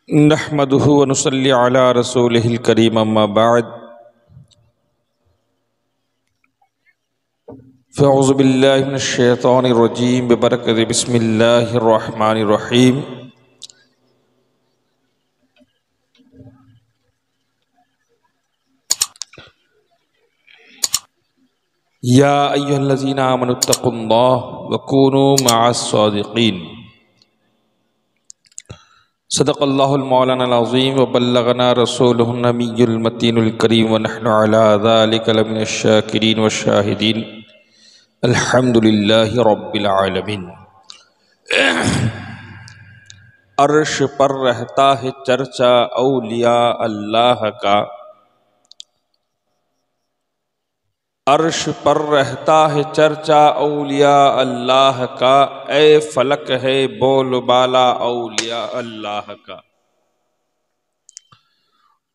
नहमदुहु व नुसल्ली अला रसूलिहिल करीम अम्मा बाद फ़अऊज़ु बिल्लाहि मिनश शैतानिर रजीम बिबरकति बिस्मिल्लाहिर रहमानिर रहीम। या अय्युहल्लज़ीना आमनुत्तक़ुल्लाह व कूनू मअस सादिक़ीन। सदक़ल्लाहुल मौलानाल अज़ीम व बल्लगना रसूलुहुन नबियुल मतीनुल करीम व नहनु अला ज़ालिका लमिनश शाकिरीन व शाहिदीन। अल्हम्दुलिल्लाहि रब्बिल आलमीन। अर्श पर रहता है चर्चा औलिया अल्लाह का, अर्श पर रहता है चर्चा औलिया अल्लाह का। ए फलक है बोलबाला औलिया अल्लाह का।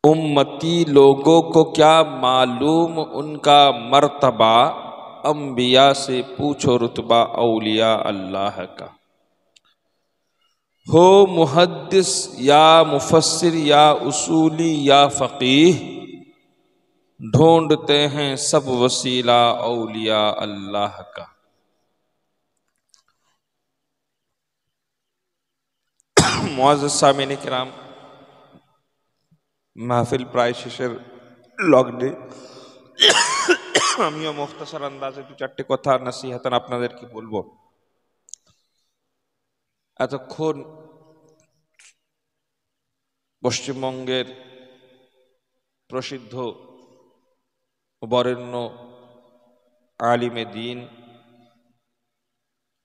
उम्मती लोगों को क्या मालूम उनका मर्तबा, अंबिया से पूछो रुतबा औलिया अल्लाह का। हो मुहद्दिस या मुफस्सिर या उसूली या फ़क़ीह, ढूंढते हैं सब वसीला औलिया अल्लाह का। मुअज़्ज़ज़ सामिन किराम, महफिल प्राय शेषের লগ্নে আমিও মুখতাসার আন্দাজে দু চারটি কথা নসিহতান আপনাদেরকে বলবো। এতক্ষণ পশ্চিমবঙ্গের প্রসিদ্ধ বরেণ্য আলিমে দ্বীন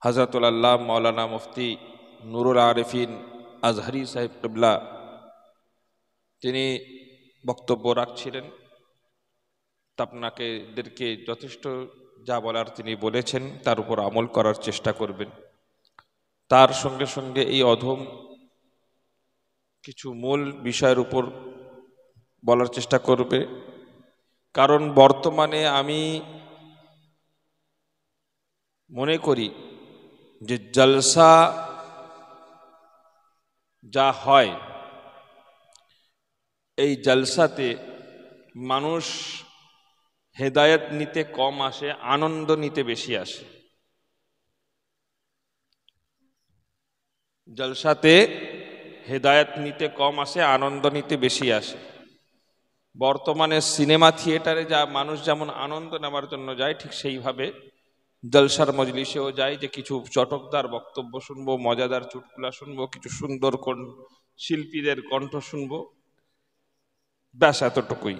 হযরতুল আল্লামা মাওলানা মুফতি নুরুল আরিফিন আজহারি সাহেব কিবলা তিনি বক্তব্য রাখছিলেন। আপনাদেরকে যথেষ্ট যা বলার তিনি বলেছেন তার উপর আমল করার চেষ্টা করবেন। তার সঙ্গে সঙ্গে এই অধম কিছু মূল বিষয়ের উপর বলার চেষ্টা করবে। কারণ বর্তমানে আমি মনে করি যে জলসা যা হয়, এই জলসাতে মানুষ হেদায়েত নিতে কম আসে, আনন্দ নিতে বেশি আসে। জলসাতে হেদায়েত নিতে কম আসে, আনন্দ নিতে বেশি আসে। বর্তমানে সিনেমা থিয়েটারে যা মানুষ যেমন আনন্দ নেওয়ার জন্য যায়, ঠিক সেইভাবে জলসার মজলিসেও যায় যে কিছু চটকদার বক্তব্য শুনবো, মজাদার চুটকুলা শুনবো, কিছু সুন্দর শিল্পীদের কণ্ঠ শুনবো, ব্যাস এতটুকুই।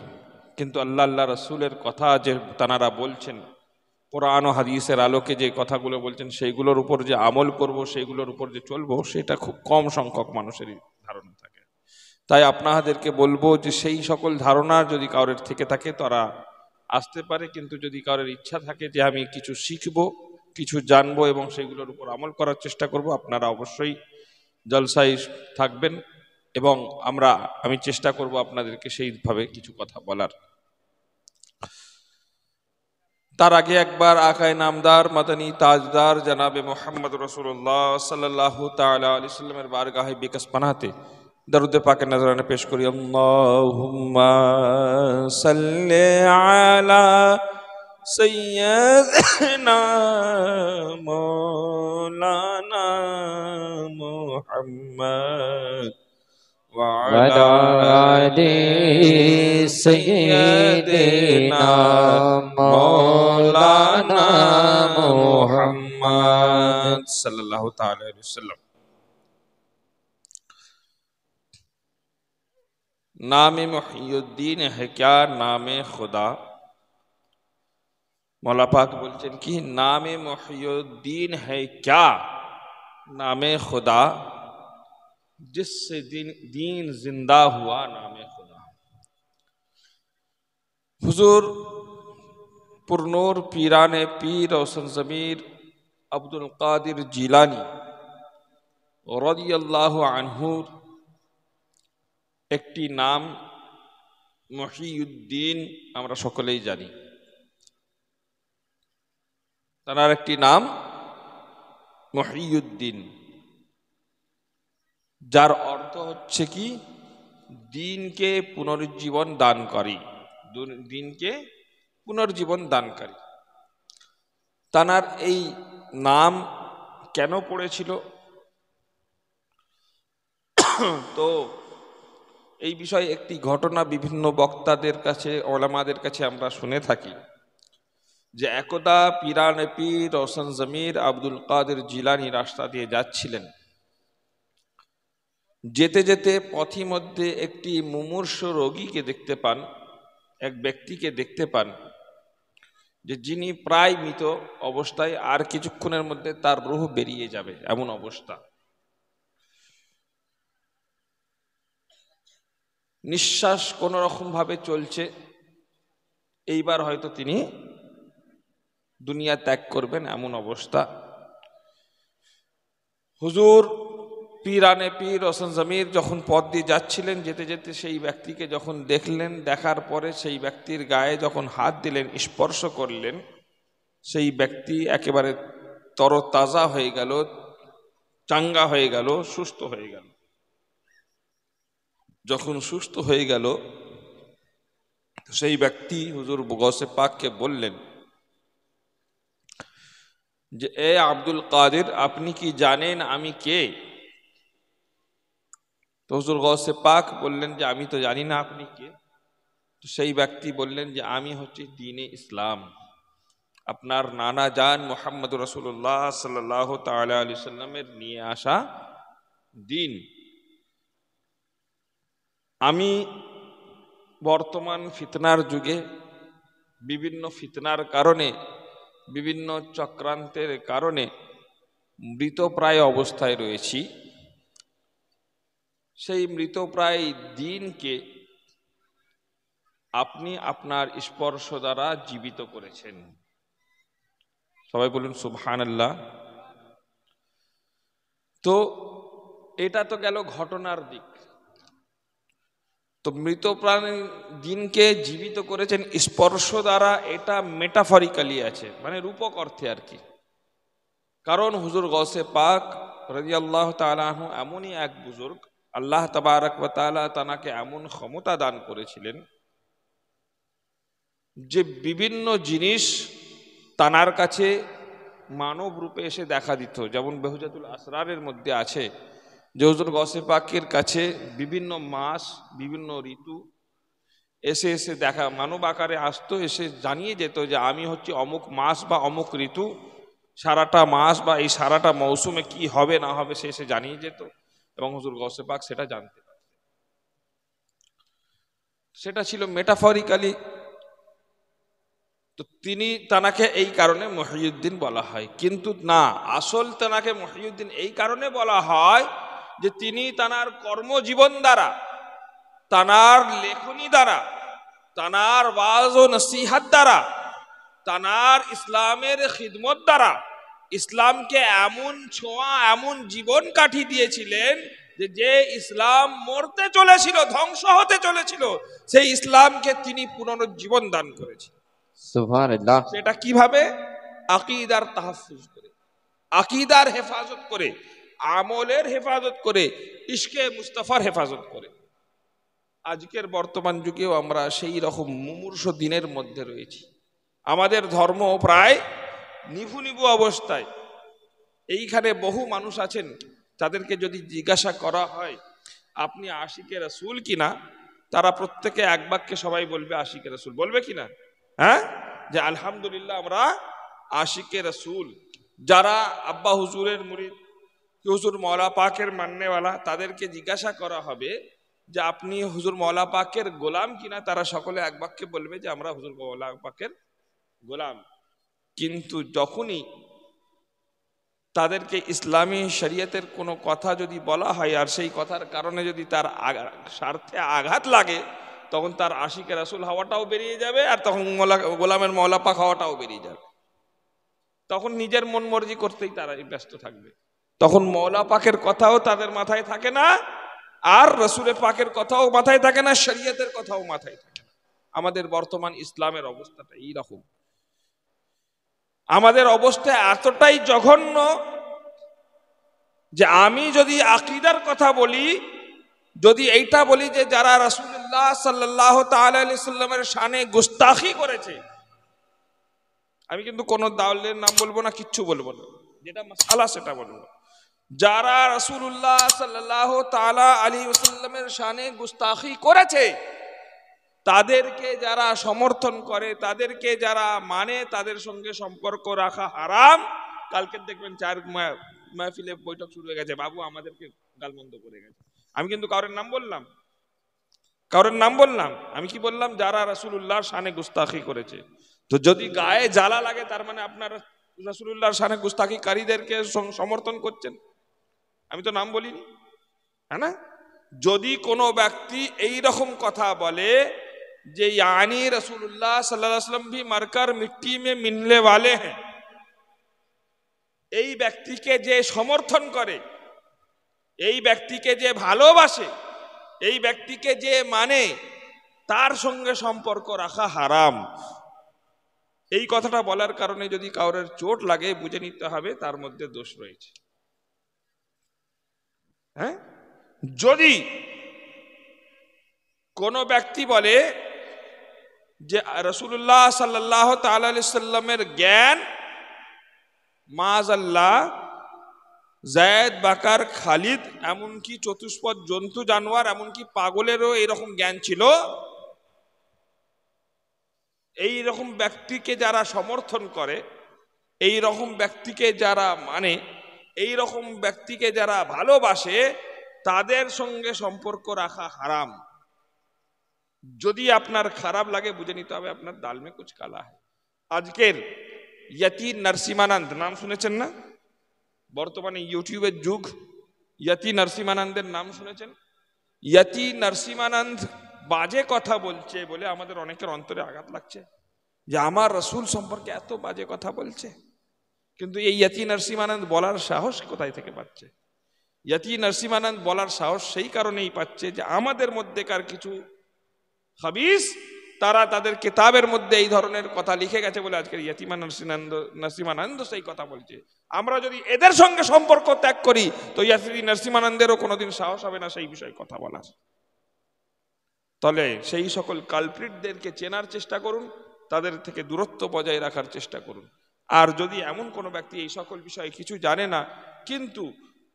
কিন্তু আল্লাহ রসুলের কথা যে তানারা বলছেন, কোরআন ও হাদিসের আলোকে যে কথাগুলো বলছেন, সেইগুলোর উপর যে আমল করব, সেইগুলোর উপর যে চলবো, সেটা খুব কম সংখ্যক মানুষেরই ধারণা থাকে। তাই আপনাদেরকে বলবো যে সেই সকল ধারণা যদি কারোর থেকে থাকে তারা আসতে পারে, কিন্তু যদি কারোর ইচ্ছা থাকে যে আমি কিছু শিখবো, কিছু জানবো এবং সেইগুলোর উপর আমল করার চেষ্টা করব, আপনারা অবশ্যই জলসায় থাকবেন এবং আমি চেষ্টা করব আপনাদেরকে সেইভাবে কিছু কথা বলার। তার আগে একবার আকায়ে নামদার মাদানী তাজদার জনাবে মুহাম্মদ রাসূলুল্লাহ সাল্লাল্লাহু তাআলা আলাইহি ওয়াসাল্লামের বারগাহে বিকাশ পানাতে দরুদ পাকের নজরানা পেশ করি। আল্লাহুম্মা সাল্লি আলা সাইয়্যিদিনা মাওলানা মুহাম্মদ ওয়া আলা আলি সাইয়্যিদিনা মাওলানা মুহাম্মদ সাল্লাল্লাহু তাআলা আলাইহি ওয়াসাল্লাম। नाम मुहियुद्दीन है क्या नामे खुदा? मौला पाक बोलছেন কি, नाम मुहियुद्दीन है क्या नामे खुदा, जिससे दीन जिंदा हुआ नामे खुदा। हुजूर पुरनूर पीराने पीर रोशन ज़मीर अब्दुल कादिर जिलानी রাদিয়াল্লাহু আনহু একটি নাম মুহিউদ্দিন, আমরা সকলেই জানি। তার একটি নাম মুহিউদ্দিন, যার অর্থ হচ্ছে কি দিনকে পুনরুজ্জীবন দানকারী, দিনকে পুনর্জীবন দানকারী। তানার এই নাম কেন পড়েছিল, তো এই বিষয়ে একটি ঘটনা বিভিন্ন বক্তাদের কাছে, ওলামাদের কাছে আমরা শুনে থাকি যে একদা পীরানে পীর রওশন জমির আব্দুল কাদের জিলানী রাস্তা দিয়ে যাচ্ছিলেন। যেতে যেতে পথি মধ্যে একটি মুমূর্ষ রোগীকে দেখতে পান, এক ব্যক্তিকে দেখতে পান যে যিনি প্রায় মৃত অবস্থায়, আর কিছুক্ষণের মধ্যে তার রূহ বেরিয়ে যাবে এমন অবস্থা। নিঃশ্বাস কোন রকম ভাবে চলছে, এইবার হয়তো তিনি দুনিয়া ত্যাগ করবেন এমন অবস্থা। হুজুর পীরানে পীর রওশন জমির যখন পথ দিয়ে যাচ্ছিলেন, যেতে যেতে সেই ব্যক্তিকে যখন দেখলেন, দেখার পরে সেই ব্যক্তির গায়ে যখন হাত দিলেন, স্পর্শ করলেন, সেই ব্যক্তি একেবারে তরতাজা হয়ে গেল, চাঙ্গা হয়ে গেল, সুস্থ হয়ে গেল। যখন সুস্থ হয়ে গেল, সেই ব্যক্তি হুজুর গৌসে পাককে বললেন যে এ আব্দুল কাদের, আপনি কি জানেন আমি কে? তো হুজুর গৌসে পাক বললেন যে আমি তো জানি না আপনি কে। তো সেই ব্যক্তি বললেন যে আমি হচ্ছি দ্বীনে ইসলাম, আপনার নানা জান মুহাম্মদ রাসূলুল্লাহ সাল্লাল্লাহু তাআলা আলাইহি সাল্লামের নিয়ে আসা দিন। আমি বর্তমান ফিতনার যুগে বিভিন্ন ফিতনার কারণে, বিভিন্ন চক্রান্তের কারণে মৃতপ্রায় অবস্থায় রয়েছি। সেই মৃতপ্রায় দিনকে আপনি আপনার স্পর্শ দ্বারা জীবিত করেছেন। সবাই বলুন সুবহানাল্লাহ। তো এটা তো গেল ঘটনার দিক। তো মৃতপ্রাণ দিনকে জীবিত করেছেন স্পর্শ দ্বারা, এটা মেটাফরিক্যালি আছে, মানে রূপক অর্থে আর কি। কারণ হুজুর গৌসে পাক রাদিয়াল্লাহু তাআলা আনহু এমনই এক বুজুর্গ, আল্লাহ তাবারক ওয়া তাআলা তানাকে এমন ক্ষমতা দান করেছিলেন যে বিভিন্ন জিনিস তানার কাছে মানব রূপে এসে দেখা দিত। যেমন বেহুজাতুল আসরারের মধ্যে আছে যে হুজুর গৌসে পাকের কাছে বিভিন্ন মাস, বিভিন্ন ঋতু এসে এসে দেখা মানব আকারে আসতো, এসে জানিয়ে যেত যে আমি হচ্ছে অমুক মাস বা অমুক ঋতু, সারাটা মাস বা এই সারাটা মৌসুমে কি হবে না হবে সে এসে জানিয়ে যেত, এবং হুজুর গৌসে পাক সেটা জানতে পারতেন। সেটা ছিল মেটাফরিক্যালি। তো তিনি তানাকে এই কারণে মহিউদ্দিন বলা হয়, কিন্তু না, আসল তানাকে মহিউদ্দিন এই কারণে বলা হয় যে তিনি তানার কর্মজীবন দ্বারা, তানার লেখনী দ্বারা, তানার ওয়াজ ও নসিহত দ্বারা, তানার ইসলামের খিদমত দ্বারা ইসলামকে এমন ছোঁয়া, এমন জীবন কাঠি দিয়েছিলেন যে যে ইসলাম মরতে চলেছিল, ধ্বংস হতে চলেছিল, সেই ইসলামকে তিনি পুনরুজ্জীবন দান করেছেন। সুবহানাল্লাহ। সেটা কিভাবে? আকীদার তাহফুজ করে, আকীদার হেফাজত করে, আমলের হেফাজত করে, ইশকে মুস্তাফার হেফাজত করে। আজকের বর্তমান যুগেও আমরা সেই রকম মুমূর্ষ দিনের মধ্যে রয়েছি। আমাদের ধর্ম প্রায় নিভু নিভু অবস্থায়। এইখানে বহু মানুষ আছেন, তাদেরকে যদি জিজ্ঞাসা করা হয় আপনি আশিকে রাসূল কিনা, তারা প্রত্যেকে এক বাক্যে সবাই বলবে আশিকে রাসূল। বলবে কিনা? হ্যাঁ, যে আলহামদুলিল্লাহ আমরা আশিকে রাসূল। যারা আব্বা হুজুরের মুরিদ, হুজুর মওলা পাকের মাননেওয়ালা, তাদেরকে জিজ্ঞাসা করা হবে যে আপনি হুজুর মওলা পাকের গোলাম কিনা, তারা সকলে এক বাক্যে বলবে যে আমরা হুজুর মওলা পাকের গোলাম। কিন্তু যখনই তাদেরকে ইসলামী শরীয়তের কোনো কথা যদি বলা হয়, আর সেই কথার কারণে যদি তার স্বার্থে আঘাত লাগে, তখন তার আশিকে রাসূল হওয়াটাও বেরিয়ে যাবে, আর তখন গোলামের মওলা পাক হওয়াটাও বেরিয়ে যাবে। তখন নিজের মন মর্জি করতেই তারা ব্যস্ত থাকবে। তখন মওলা পাকের কথাও তাদের মাথায় থাকে না, আর রসুলের পাকের কথাও মাথায় থাকে না, শরীয়তের কথাও মাথায় থাকে না। আমাদের বর্তমান ইসলামের অবস্থাটা এইরকম। আমাদের অবস্থা এতটাই জঘন্য যে আমি যদি আকীদার কথা বলি, যদি এইটা বলি যে যারা রাসূলুল্লাহ সাল্লাল্লাহু তাআলা আলাইহি সাল্লামের শানে গুস্তাখি করেছে, আমি কিন্তু কোনো দাওয়াতের নাম বলবো না, কিচ্ছু বলবো না, যেটা মাসআলা সেটা বলবো। যারা রাসূলুল্লাহ সাল্লাল্লাহু তাআলা আলাইহি ওয়াসাল্লামের শানে গুস্তাখি করেছে, তাদেরকে যারা সমর্থন করে, তাদেরকে যারা মানে, তাদের সঙ্গে সম্পর্ক রাখা হারাম। কালকে দেখবেন 4 মাহফিলে বৈঠক শুরু হয়ে গেছে, বাবু আমাদেরকে গালমন্দ করে গেছে। আমি কিন্তু কারোর নাম বললাম, আমি কি বললাম? যারা রাসূলুল্লাহর শানে গুস্তাখি করেছে। তো যদি গায়ে জ্বালা লাগে, তার মানে আপনার রাসূলুল্লাহর শানে গুস্তাখিকারীদেরকে সমর্থন করছেন। আমি তো নাম বলিনি, হ্যাঁ না? যদি কোনো ব্যক্তি এই রকম কথা বলে যে यानी रसूलुल्लाह सल्लल्लाहु अलैहि वसल्लम भी मरकर मिट्टी में मिलने वाले हैं, এই ব্যক্তিকে যে সমর্থন করে, এই ব্যক্তিকে যে ভালোবাসে, এই ব্যক্তিকে যে মানে, তার সঙ্গে সম্পর্ক রাখা হারাম। এই কথাটা বলার কারণে যদি কাউরের চোট লাগে, বুঝে নিতে হবে তার মধ্যে দোষ রয়েছে। হ্যাঁ, যদি কোনো ব্যক্তি বলে যে রাসূলুল্লাহ সাল্লাল্লাহু তাআলা আলাইহি সাল্লামের জ্ঞান মাআযাল্লাহ যায়েদ, বাকার, খালিদ, এমনকি চতুষ্পদ জন্তু জানোয়ার, এমনকি পাগলেরও এইরকম জ্ঞান ছিল, এই রকম ব্যক্তিকে যারা সমর্থন করে, এই রকম ব্যক্তিকে যারা মানে, এই রকম ব্যক্তিকে যারা ভালোবাসে, তাদের সঙ্গে সম্পর্ক রাখা হারাম। যদি আপনার খারাপ লাগে, বুঝে নিতে হবে আপনার দাল মে কুছ কালা है। আজকের ইয়তি নরসিমানন্দ নাম শুনেছেন না? বর্তমানে ইউটিউবের যুগ, ইয়তি নরসিমানন্দের নাম শুনেছেন? ইয়তি নরসিমানন্দ বাজে কথা বলছে বলে আমাদের অনেকের অন্তরে আঘাত লাগছে যে আমার রসুল সম্পর্কে এত বাজে কথা বলছে। কিন্তু এই ইয়তি নরসিমানন্দ বলার সাহস কোথায় থেকে পাচ্ছে? ইয়তি নরসিমানন্দ বলার সাহস সেই কারণেই পাচ্ছে যে আমাদের মধ্যেকার কিছু হাবিস, তারা তাদের কিতাবের মধ্যে এই ধরনের কথা লিখে গেছে বলে আজকের ইয়তি নরসিমানন্দ সেই কথা বলছে। আমরা যদি এদের সঙ্গে সম্পর্ক ত্যাগ করি, তো ইয়তি নরসিমানন্দেরও কোনোদিন সাহস হবে না সেই বিষয়ে কথা বলার। তবে সেই সকল কালপ্রিটদেরকে চেনার চেষ্টা করুন, তাদের থেকে দূরত্ব বজায় রাখার চেষ্টা করুন। আর যদি এমন কোনো ব্যক্তি এই সকল বিষয়ে কিছু জানে না, কিন্তু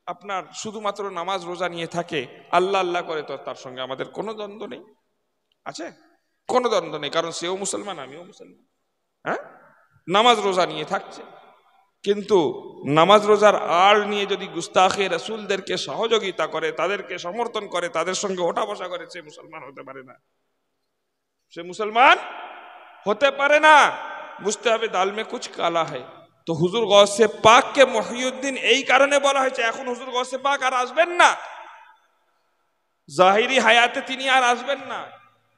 আপনার শুধুমাত্র নামাজ রোজা নিয়ে থাকে, আল্লাহ আল্লাহ করে, তো তার সঙ্গে আমাদের কোনো দ্বন্দ্ব নেই, আছে কোনো দ্বন্দ্ব নেই, কারণ সেও মুসলমান, আমিও মুসলমান। হ্যাঁ, নামাজ রোজা নিয়ে থাকছে, কিন্তু নামাজ রোজার আড় নিয়ে যদি গুস্তাখে রাসূলদেরকে সহযোগিতা করে, তাদেরকে সমর্থন করে, তাদের সঙ্গে ওঠা বসা করে, সে মুসলমান হতে পারে না, সে মুসলমান হতে পারে না। বুঝতে হবে দাল মে কুছ কালা है। তো হুজুর গৌসে পাককে মহিউদ্দিন এই কারণে বলা হয়েছে, এখন হুজুর গৌসে পাক আর আসবেন না, জাহিরি হায়াতে তিনি আর আসবেন না।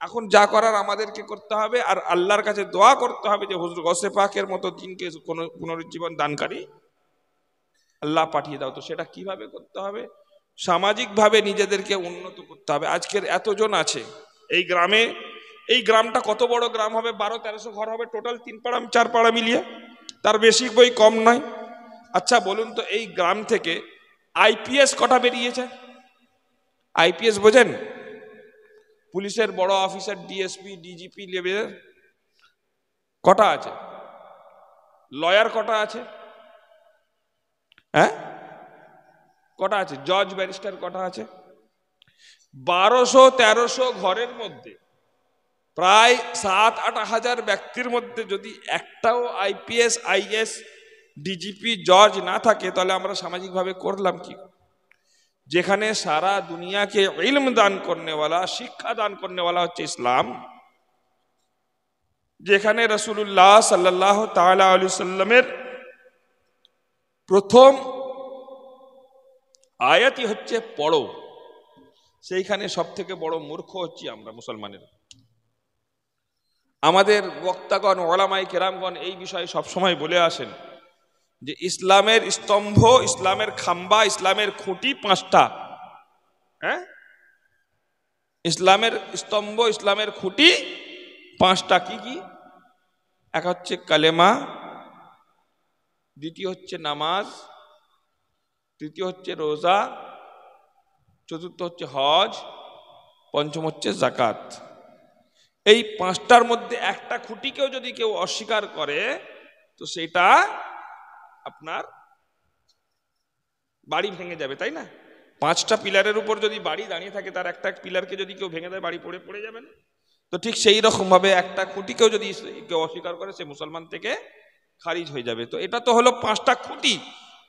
এখন যা করার আমাদেরকে করতে হবে, আর আল্লাহর কাছে দোয়া করতে হবে যে হুজুর গৌসে পাকের মতো দিনকে পুনরুজ্জীবন দানকারী আল্লাহ পাঠিয়ে দাও। তো সেটা কিভাবে করতে হবে? সামাজিকভাবে নিজেদেরকে উন্নত করতে হবে। আজকের এতজন আছে এই গ্রামে, এই গ্রামটা কত বড় গ্রাম হবে? 1200-1300 ঘর হবে টোটাল, 3 পাড়া 4 পাড়া মিলিয়ে, তার বেশি বই কম নয়। আচ্ছা বলুন তো, এই গ্রাম থেকে আইপিএস কটা বেরিয়েছে? আইপিএস বোঝেন? পুলিশের বড় অফিসার, ডিএসপি, ডিজিপি লেভেলের কটা আছে? লয়ার কটা আছে? হ্যাঁ, কটা আছে? জজ, ব্যারিস্টার কটা আছে? 1200-1300 ঘরের মধ্যে প্রায় 7-8 হাজার ব্যক্তির মধ্যে যদি একটাও আইপিএস, আইএস, ডিজিপি, জজ না থাকে, তাহলে আমরা সামাজিকভাবে করলাম কি? যেখানে সারা দুনিয়াকে ইলম দান করনেওয়ালা, শিক্ষা দান করনেওয়ালা হচ্ছে ইসলাম, যেখানে রাসূলুল্লাহ সাল্লাল্লাহু তাআলা আলাইহি সাল্লামের প্রথম আয়াতই হচ্ছে পড়ো, সেইখানে সব থেকে বড় মূর্খ হচ্ছি আমরা মুসলমানেরা। আমাদের বক্তাগণ, ওলামায়ে কেরামগণ এই বিষয়ে সবসময় বলে আসেন যে ইসলামের স্তম্ভ, ইসলামের খাম্বা, ইসলামের খুঁটি 5টা। হ্যাঁ, ইসলামের স্তম্ভ, ইসলামের খুঁটি 5টা। কি কি? এক হচ্ছে কালেমা, দ্বিতীয় হচ্ছে নামাজ, তৃতীয় হচ্ছে রোজা, চতুর্থ হচ্ছে হজ, পঞ্চম হচ্ছে জাকাত। এই পাঁচটার মধ্যে একটা খুঁটিকেও যদি কেউ অস্বীকার করে তো সেটা আপনার বাড়ি ভেঙে যাবে, তাই না? পাঁচটা পিলারের উপর যদি বাড়ি দাঁড়িয়ে থাকে, তার একটা পিলারকে যদি কেউ ভেঙে দেয়, বাড়ি পড়ে যাবে না? তো ঠিক সেই রকম ভাবে একটা খুঁটিকেও যদি কেউ অস্বীকার করে, সে মুসলমান থেকে খারিজ হয়ে যাবে। তো এটা তো হলো পাঁচটা খুঁটি।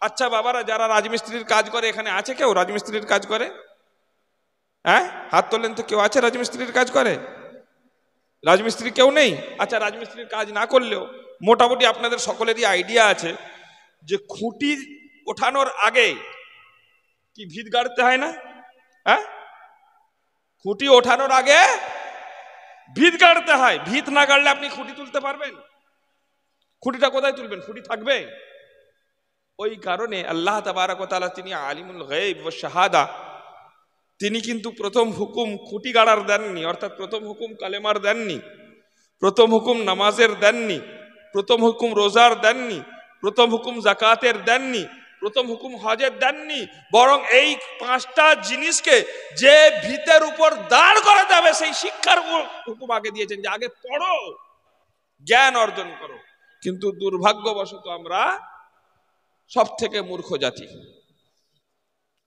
আচ্ছা বাবারা, যারা রাজমিস্ত্রির কাজ করে, এখানে আছে কেউ রাজমিস্ত্রির কাজ করে? হ্যাঁ, হাত তোলেন তো। কেউ আছে রাজমিস্ত্রির কাজ করে? রাজমিস্ত্রি কেউ নেই? আচ্ছা, রাজমিস্ত্রির কাজ না করলেও মোটামুটি আপনাদের সকলেরই আইডিয়া আছে যে খুঁটি ওঠানোর আগে কি ভিত গাড়তে হয় না? হ্যাঁ, খুঁটি ওঠানোর আগে ভিত গাড়তে হয়। ভিত না গাড়লে আপনি খুঁটি তুলতে পারবেন? খুঁটিটা কোথায় তুলবেন? খুঁটি থাকবে। ওই কারণে আল্লাহ তাবারক ওয়া তাআলা, তিনি আলিমুল গায়ব ওয়াশ শাহাদা, তিনি কিন্তু প্রথম হুকুম খুঁটি গাড়ার দেননি, অর্থাৎ প্রথম হুকুম কালেমার দেননি, প্রথম হুকুম নামাজের দেননি, প্রথম হুকুম রোজার দেননি, প্রথম হুকুম জাকাতের দেননি, প্রথম হুকুম হজের দেননি। বরং এই পাঁচটা জিনিসকে যে ভিতের উপর দাঁড় করা যাবে সেই শিক্ষার হুকুম আগে দিয়েছেন, যে আগে পড়ো, জ্ঞান অর্জন করো। কিন্তু দুর্ভাগ্যবশত আমরা সব থেকে মূর্খ জাতি,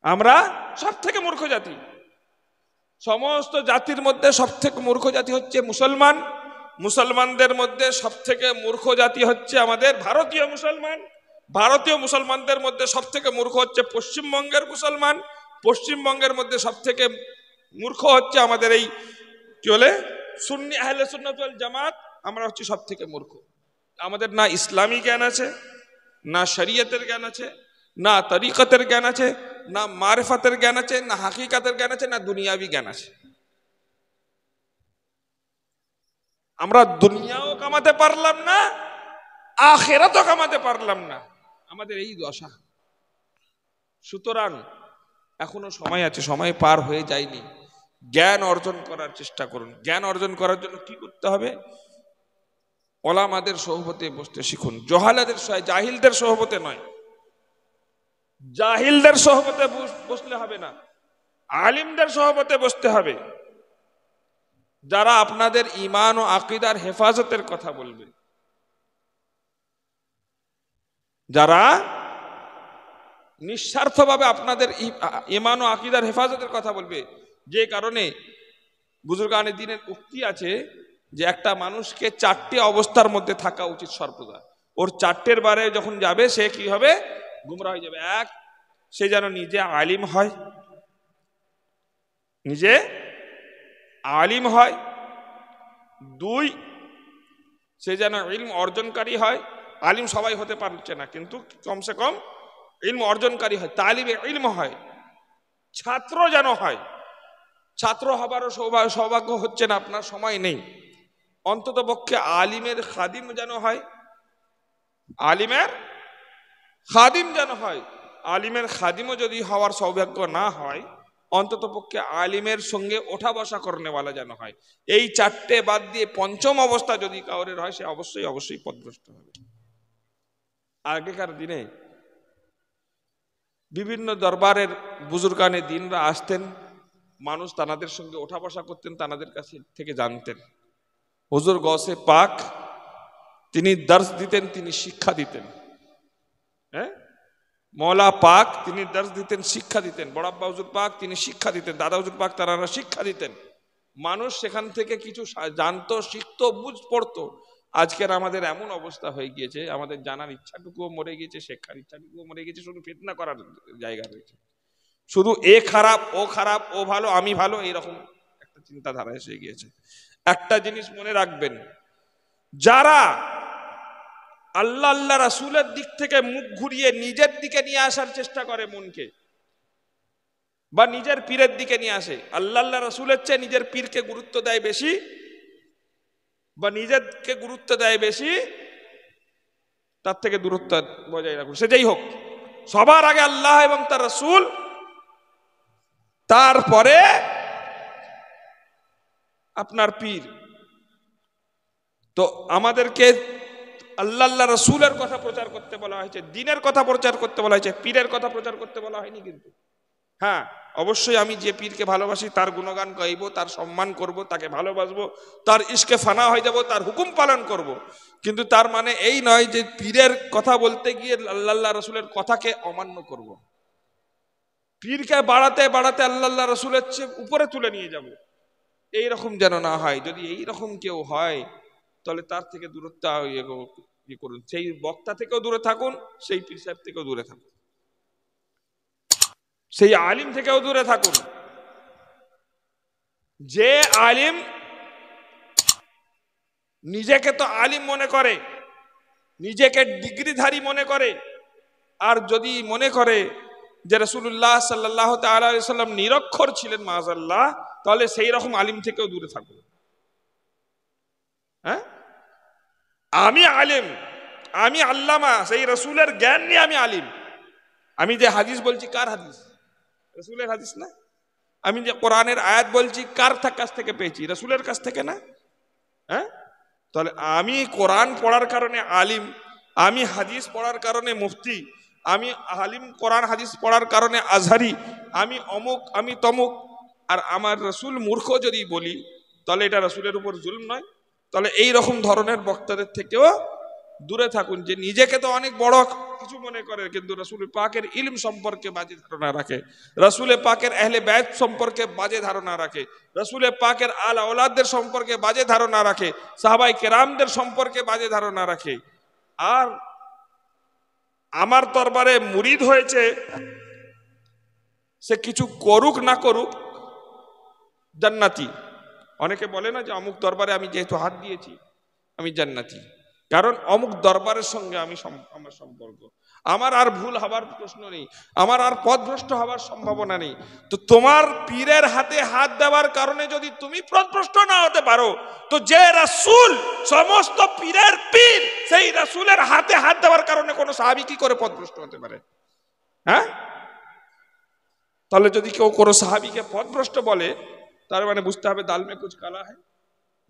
আমরা সব থেকে মূর্খ জাতি। সমস্ত জাতির মধ্যে সব থেকে মূর্খ জাতি হচ্ছে মুসলমান। মুসলমানদের মধ্যে সব থেকে মূর্খ জাতি হচ্ছে আমাদের ভারতীয় মুসলমান। ভারতীয় মুসলমানদের মধ্যে সব থেকে মূর্খ হচ্ছে পশ্চিমবঙ্গের মুসলমান। পশ্চিমবঙ্গের মধ্যে সব থেকে মূর্খ হচ্ছে আমাদের এই কি বলে সুন্নি আহলে সুন্নাত ওয়াল জামাত। আমরা হচ্ছে সব থেকে মূর্খ। আমাদের না ইসলামী জ্ঞান আছে, না শরীয়তের জ্ঞান আছে, না তরিকতের জ্ঞান আছে, না মারিফাতের জ্ঞান আছে, না হাকিকাতের জ্ঞান আছে, না দুনিয়াবি জ্ঞান আছে। আমরা দুনিয়াও কামাতে পারলাম না, আখিরাতও কামাতে পারলাম না, আমাদের এই দশা। সুতরাং এখনো সময় আছে, সময় পার হয়ে যায়নি। জ্ঞান অর্জন করার চেষ্টা করুন। জ্ঞান অর্জন করার জন্য কি করতে হবে? ওলামাদের সোহবতে বসতে শিখুন, জহালাদের জাহিলদের সোহবতে নয়। জাহিলদের সোহবতে বসলে হবে না, আলিমদের সোহবতে বসতে হবে, যারা আপনাদের ঈমান ও আকীদার হেফাজতের কথা বলবে, যারা নিঃস্বার্থভাবে আপনাদের ঈমান ও আকীদার হেফাজতের কথা বলবে। যে কারণে বুজুর্গানে দ্বীনের উক্তি আছে যে একটা মানুষকে চারটি অবস্থার মধ্যে থাকা উচিত সর্বদা। ওর চারটের বারে যখন যাবে সে কি হবে? গুমরা হয়ে যাবে। এক, সে যেন নিজে আলিম হয়, নিজে আলিম হয়। দুই, সে যেন ইলম অর্জনকারী হয়। আলিম সবাই হতে পারছে না, কিন্তু কমসে কম ইলম অর্জনকারী হয়, তালিবে ইলম হয়। ছাত্র যেন হয়। ছাত্র হবারও সৌভাগ্য হচ্ছে না, আপনার সময় নেই। অন্তত পক্ষে আলিমের খাদিম যেন হয়, আলিমের খাদিম যেন হয়। আলিমের খাদিমও যদি হওয়ার সৌভাগ্য না হয়, অন্তত পক্ষে আলিমের সঙ্গে ওঠা বসা করনেওয়ালা যেন হয়। এই চারটে বাদ দিয়ে পঞ্চম অবস্থা যদি কাউরের হয়, সে অবশ্যই পথভ্রষ্ট হবে। আগেকার দিনে বিভিন্ন দরবারের বুজুর্গানে দ্বীনরা আসতেন, মানুষ তানাদের সঙ্গে ওঠা বসা করতেন, তানাদের কাছে থেকে জানতেন। হুজুর গৌসে পাক তিনি দর্শ দিতেন, তিনি শিক্ষা দিতেন। হ্যাঁ, মৌলা পাক তিনি দর্শ দিতেন, শিক্ষা দিতেন। বড় আব্বা হুজুর পাক তিনি শিক্ষা দিতেন, দাদা হুজুর পাক তারা শিক্ষা দিতেন। মানুষ সেখান থেকে কিছু জানতো, শিখতো, বুঝ পড়তো। আজকের আমাদের এমন অবস্থা হয়ে গিয়েছে, আমাদের জানার ইচ্ছাটুকুও মরে গিয়েছে, শেখার ইচ্ছাটুকুও মরে গেছে। শুধু ফিতনা করার জায়গা রয়েছে, শুধু এ খারাপ, ও ভালো, আমি ভালো, এইরকম একটা চিন্তাধারা এসে গিয়েছে। একটা জিনিস মনে রাখবেন, যারা আল্লাহ রাসূলের দিক থেকে মুখ ঘুরিয়ে নিজের দিকে নিয়ে আসার চেষ্টা করে মনকে, বা নিজের পীরের দিকে নিয়ে আসে, আল্লাহ রাসূলের চেয়ে নিজের পীরকে গুরুত্ব দেয় বেশি, বা নিজেরকে গুরুত্ব দেয় বেশি, তার থেকে দূরত্ব বজায় রাখুন। সে যেই হোক, সবার আগে আল্লাহ এবং তার রাসূল, তারপরে আপনার পীর। তো আমাদেরকে আল্লাহ রাসূলের কথা প্রচার করতে বলা হয়েছে, দ্বীনের কথা প্রচার করতে বলা হয়েছে, পীরের কথা প্রচার করতে বলা হয়নি। কিন্তু হ্যাঁ, অবশ্যই আমি যে পীরকে ভালোবাসি তার গুণগান গাইব, তার সম্মান করব, তাকে ভালোবাসবো, তার ইশকে ফানা হয়ে যাব, তার হুকুম পালন করব। কিন্তু তার মানে এই নয় যে পীরের কথা বলতে গিয়ে আল্লাহ রসুলের কথাকে অমান্য করব। পীরকে বাড়াতে বাড়াতে আল্লাহ রসুলের চেয়ে উপরে তুলে নিয়ে যাব, এইরকম যেন না হয়। যদি এইরকম কেউ হয় তাহলে তার থেকে দূরত্ব ইয়ে করুন। সেই বক্তা থেকেও দূরে থাকুন, সেই পীর সাহেব থেকেও দূরে থাকুন, সেই আলিম থেকেও দূরে থাকুন। যে আলিম নিজেকে তো আলিম মনে করে, নিজেকে ডিগ্রিধারী মনে করে, আর যদি মনে করে যে রাসূলুল্লাহ সাল্লাল্লাহু তাআলা আলাইহি সাল্লাম নিরক্ষর ছিলেন মাআযাল্লাহ, তাহলে সেই রকম আলিম থেকেও দূরে থাকুন। হ্যাঁ, আমি আলিম, আমি আল্লামা, সেই রাসূলের জ্ঞান নিয়ে আমি আলিম। আমি যে হাদিস বলছি কার হাদিস? রাসূলের হাদিস না। আমি যে কোরআনের আয়াত বলছি কার কাছ থেকে পেয়েছি? রাসূলের কাছ থেকে না। হ্যাঁ, তাহলে আমি কোরআন পড়ার কারণে আলিম, আমি হাদিস পড়ার কারণে মুফতি, আমি আলিম কোরআন হাদিস পড়ার কারণে আজহারি, আমি অমুক, আমি তমুক, আর আমার রাসূল মূর্খ যদি বলি তাহলে এটা রাসূলের উপর জুলম নয়? তাহলে এই রকম ধরনের বক্তাদের থেকেও দূরে থাকুন, যে নিজেকে তো অনেক বড় কিছু মনে করে কিন্তু রাসূল পাকের ইলম সম্পর্কে বাজে ধারণা রাখে, রাসূল পাকের আহলে বাইত সম্পর্কে বাজে ধারণা রাখে, রাসূল পাকের আল আওলাদদের সম্পর্কে বাজে ধারণা রাখে, সাহাবায়ে কেরামদের সম্পর্কে বাজে ধারণা রাখে। আর আমার দরবারে মুরিদ হয়েছে, সে কিছু করুক না করুক জান্নাতি। অনেকে বলে না যে অমুক দরবারে আমি যেহেতু হাত দিয়েছি আমি জান্নাতি, কারণ অমুক দরবারের সঙ্গে আমার সম্পর্ক। আমার আর ভুল হবার প্রশ্ন নেই, আমার আর পথভ্রষ্ট হবার সম্ভাবনা নেই। তো তোমার পীরের হাতে হাত দেওয়ার কারণে যদি তুমি পথভ্রষ্ট না হতে পারো, তো যে রাসূল সমস্ত পীরের পীর, সেই রাসূলের হাতে হাত দেওয়ার কারণে কোনো সাহাবী কি করে পথভ্রষ্ট হতে পারে? হ্যাঁ, তাহলে যদি কেউ কোনো সাহাবীকে পথভ্রষ্ট বলে তার মানে বুঝতে হবে দাল মে কুছ কালা হ্যায়।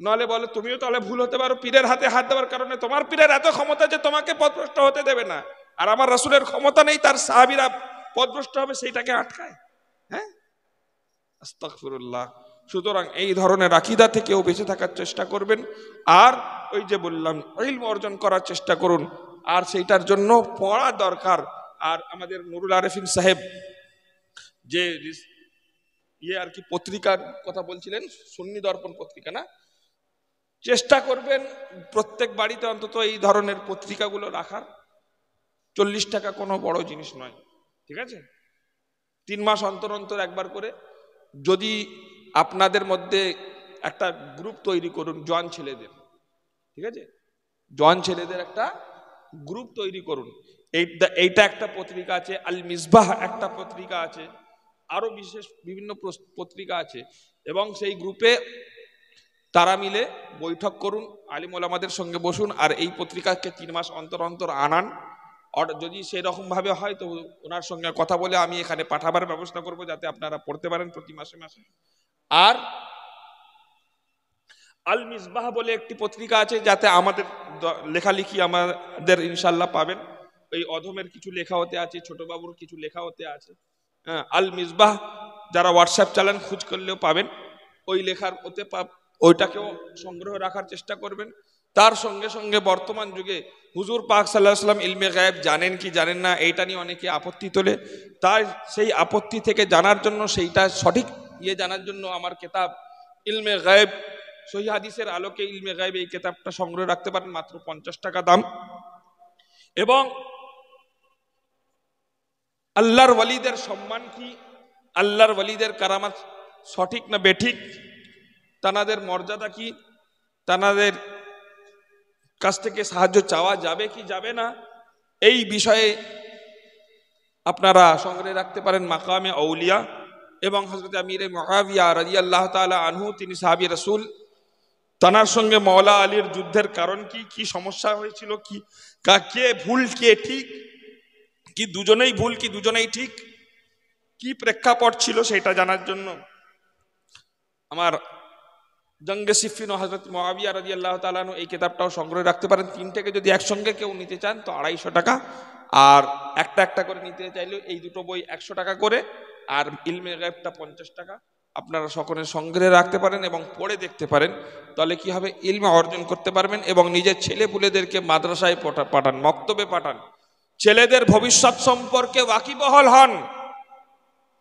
নাহলে বলে তুমিও তাহলে ভুল হতে পারো, পীরের হাতে হাত দেওয়ার কারণে তোমার পীরের এত ক্ষমতা যে তোমাকে পথভ্রষ্ট হতে দেবে না, আর আমার রাসূলের ক্ষমতা নেই, তার সাহাবীরা পথভ্রষ্ট হবে সেইটাকে আটকায়। হ্যাঁ, আস্তাগফিরুল্লাহ। সুতরাং এই ধরনের আকীদা থেকেও বেঁচে থাকার চেষ্টা করবেন, আর ওই যে বললাম ইলম অর্জন করার চেষ্টা করুন, আর সেইটার জন্য পড়া দরকার। আর আমাদের নুরুল আরেফিন সাহেব যে আর কি পত্রিকার কথা বলছিলেন, সুন্নি দর্পণ পত্রিকা না, চেষ্টা করবেন প্রত্যেক বাড়িতে অন্তত এই ধরনের পত্রিকাগুলো রাখার। 40 টাকা কোনো বড় জিনিস নয়, ঠিক আছে? 3 মাস অন্তর অন্তর একবার করে, যদি আপনাদের মধ্যে একটা গ্রুপ তৈরি করুন জওয়ান ছেলেদের, ঠিক আছে, জওয়ান ছেলেদের একটা গ্রুপ তৈরি করুন। এইটা একটা পত্রিকা আছে, আল মিসবাহ একটা পত্রিকা আছে, আরো বিশেষ বিভিন্ন পত্রিকা আছে, এবং সেই গ্রুপে তারা মিলে বৈঠক করুন, আলিম ওলামাদের সঙ্গে বসুন, আর এই পত্রিকাকে 3 মাস অন্তর অন্তর আনান। আর যদি সেরকম ভাবে হয় তো ওনার সঙ্গে কথা বলে আমি এখানে পাঠাবার ব্যবস্থা করব, যাতে আপনারা পড়তে পারেন প্রতি মাসে মাসে। আর আল মিসবাহ বলে একটি পত্রিকা আছে, যাতে আমাদের লেখালেখি আমাদের ইনশাল্লাহ পাবেন। এই অধমের কিছু লেখা হতে আছে, ছোট বাবুর কিছু লেখা হতে আছে। হ্যাঁ, আল মিসবাহ যারা হোয়াটসঅ্যাপ চালান খোঁজ করলেও পাবেন, ওই লেখার ওতে ওইটাকেও সংগ্রহ রাখার চেষ্টা করবেন। তার সঙ্গে সঙ্গে বর্তমান যুগে হুজুর পাক সাল্লাল্লাহু আলাইহি ওয়াসাল্লাম ইলমে গায়েব জানেন কি জানেন না, এইটা নিয়ে অনেকে আপত্তি তোলে। তাই সেই আপত্তি থেকে জানার জন্য, সেইটা সঠিক জানার জন্য আমার কিতাব ইলমে গায়েব, সহিহ হাদিসের আলোকে ইলমে গায়েব, এই কিতাবটা সংগ্রহ রাখতে পারেন, মাত্র 50 টাকা দাম। এবং আল্লাহর ওয়ালিদের সম্মান কি, আল্লাহর ওয়ালিদের কারামাত সঠিক না বেঠিক, তানাদের মর্যাদা কি, তানাদের কাছ থেকে সাহায্য চাওয়া যাবে কি যাবে না, এই বিষয়ে আপনারা সংগ্রহে রাখতে পারেন মাকামে আউলিয়া। এবং হযরত আমির মুআবিয়া রাদিয়াল্লাহু তাআলা আনহু, তিনি সাহাবী রাসূল, তানার সঙ্গে মাওলা আলীর যুদ্ধের কারণ কি, কি সমস্যা হয়েছিল, কি কে ভুল কে ঠিক, কি দুজনেই ভুল কি দুজনেই ঠিক, কি প্রেক্ষাপট ছিল, সেটা জানার জন্য আমার জঙ্গে সিফিন ও হযরত মুআবিয়া রাদিয়াল্লাহু তাআলা আনহু এই কিতাবটাও সংগ্রহে রাখতে পারেন। 3টাকে যদি একসঙ্গে কেউ নিতে চান তো 250 টাকা, আর একটা একটা করে নিতে চাইলে এই দুটো বই 100 টাকা করে, আর ইলমে গায়েবটা 50 টাকা আপনারা সকলে সংগ্রহে রাখতে পারেন এবং পড়ে দেখতে পারেন। তাহলে কি হবে, ইলম অর্জন করতে পারবেন এবং নিজের ছেলে পুলেদেরকে মাদ্রাসায় পাঠান, মক্তবে পাঠান, ছেলেদের ভবিষ্যৎ সম্পর্কে ওয়াকিবহাল হন।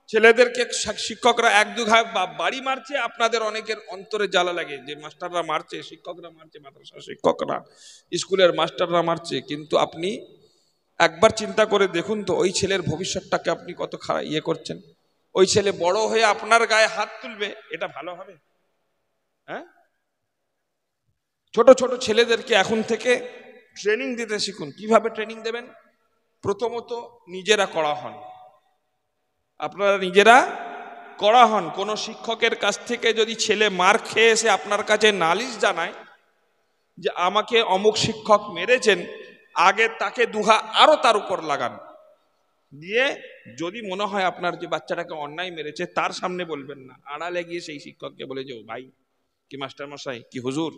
ছেলেদেরকে শিক্ষকরা এক দু ঘা বাড়ি মারছে, আপনাদের অনেকের অন্তরে জ্বালা লাগে যে মাস্টাররা মারছে, শিক্ষকরা মারছে, মাদ্রাসার শিক্ষকরা, স্কুলের মাস্টাররা মারছে, কিন্তু আপনি একবার চিন্তা করে দেখুন তো ওই ছেলের ভবিষ্যৎটাকে আপনি কত খারাপ করছেন। ওই ছেলে বড় হয়ে আপনার গায়ে হাত তুলবে, এটা ভালো হবে? হ্যাঁ, ছোট ছোট ছেলেদেরকে এখন থেকে ট্রেনিং দিতে শিখুন। কিভাবে ট্রেনিং দেবেন? প্রথমত নিজেরা কড়া হন, আপনারা নিজেরা কড়া হন। কোন শিক্ষকের কাছ থেকে যদি ছেলে মার খেয়ে এসে আপনার কাছে নালিশ জানায় যে আমাকে অমুক শিক্ষক মেরেছেন, আগে তাকে দুহা আরো তার উপর লাগান, দিয়ে যদি মনে হয় আপনার যে বাচ্চাটাকে অন্যায় মেরেছে, তার সামনে বলবেন না, আড়ালে গিয়ে সেই শিক্ষককে বলে যে ও ভাই, কি মাস্টার মশাই, কি হুজুর,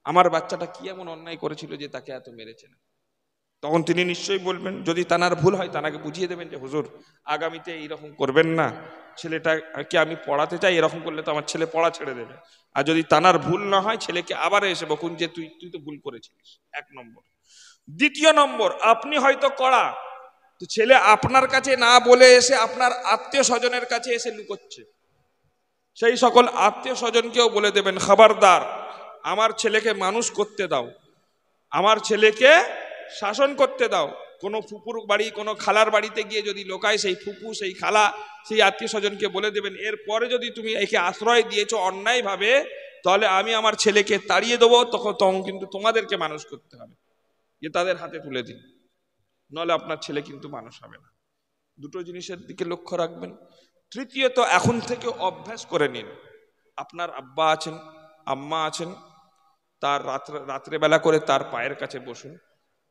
আমার বাচ্চাটা কি এমন অন্যায় করেছিল যে তাকে এত মেরেছে না। তখন তিনি নিশ্চয়ই বলবেন, যদি তানার ভুল হয় তানাকে বুঝিয়ে দেবেন যে হুজুর আগামীতে এইরকম করবেন না, ছেলেটাকে আমি পড়াতে চাই, এরকম করলে তো আমার ছেলে পড়া ছেড়ে দেবে। আর যদি তানার ভুল না হয়, ছেলেকে আবার এসে বকুন যে তুই তো ভুল করেছিস, 1 নম্বর। দ্বিতীয় নম্বর, আপনি হয়তো কড়া, তো ছেলে আপনার কাছে না বলে এসে আপনার আত্মীয় স্বজনের কাছে এসে লুকোচ্ছে, সেই সকল আত্মীয় স্বজনকেও বলে দেবেন খবরদার, আমার ছেলেকে মানুষ করতে দাও, আমার ছেলেকে শাসন করতে দাও। কোনো ফুপুর বাড়ি, কোনো খালার বাড়িতে গিয়ে যদি লোকায়, সেই ফুপু, সেই খালা, সেই আত্মীয় স্বজনকে বলে দেবেন, এরপরে যদি তুমি একে আশ্রয় দিয়েছো অন্যায় ভাবে, তাহলে আমি আমার ছেলেকে তাড়িয়ে দেবো, তখন কিন্তু তোমাদেরকে মানুষ করতে হবে, যে তাদের হাতে তুলে দিন, নাহলে আপনার ছেলে কিন্তু মানুষ হবে না। দুটো জিনিসের দিকে লক্ষ্য রাখবেন। তৃতীয়ত, এখন থেকে অভ্যাস করে নিন, আপনার আব্বা আছেন, আম্মা আছেন, তার রাত্রেবেলা করে তার পায়ের কাছে বসুন,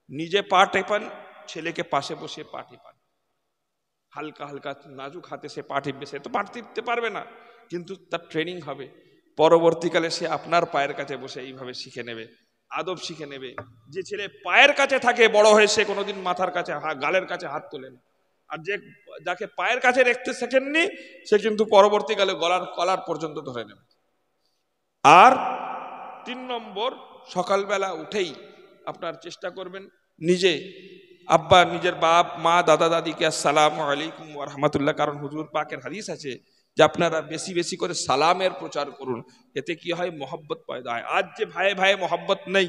নিজে পা টেপান, ছেলেকে পাশে বসিয়ে পা টেপান, হালকা হালকা নাজুক হাতে সে পা টিপবে। সে তো পা টিপতে পারবে না, কিন্তু তার ট্রেনিং হবে, পরবর্তীকালে সে আপনার পায়ের কাছে বসে এইভাবে শিখে নেবে, আদব শিখে নেবে। যে ছেলে পায়ের কাছে থাকে, বড় হয়ে সে কোনোদিন মাথার কাছে, গালের কাছে হাত তোলে না। আর যাকে পায়ের কাছে রাখতে শেখেননি, সে কিন্তু পরবর্তীকালে কলার পর্যন্ত ধরে নেবে। আর 3 নম্বর, সকালবেলা উঠেই আপনার চেষ্টা করবেন নিজে আব্বা, নিজের বাপ মা, দাদা দাদিকে আসসালামু আলাইকুম ওয়া রাহমাতুল্লাহ, কারণ হুজুর পাকের হাদিস আছে যে আপনারা বেশি বেশি করে সালামের প্রচার করুন, এতে কি হয়, মহব্বত পয়দা হয়। আজ যে ভাই ভাই মহব্বত নেই,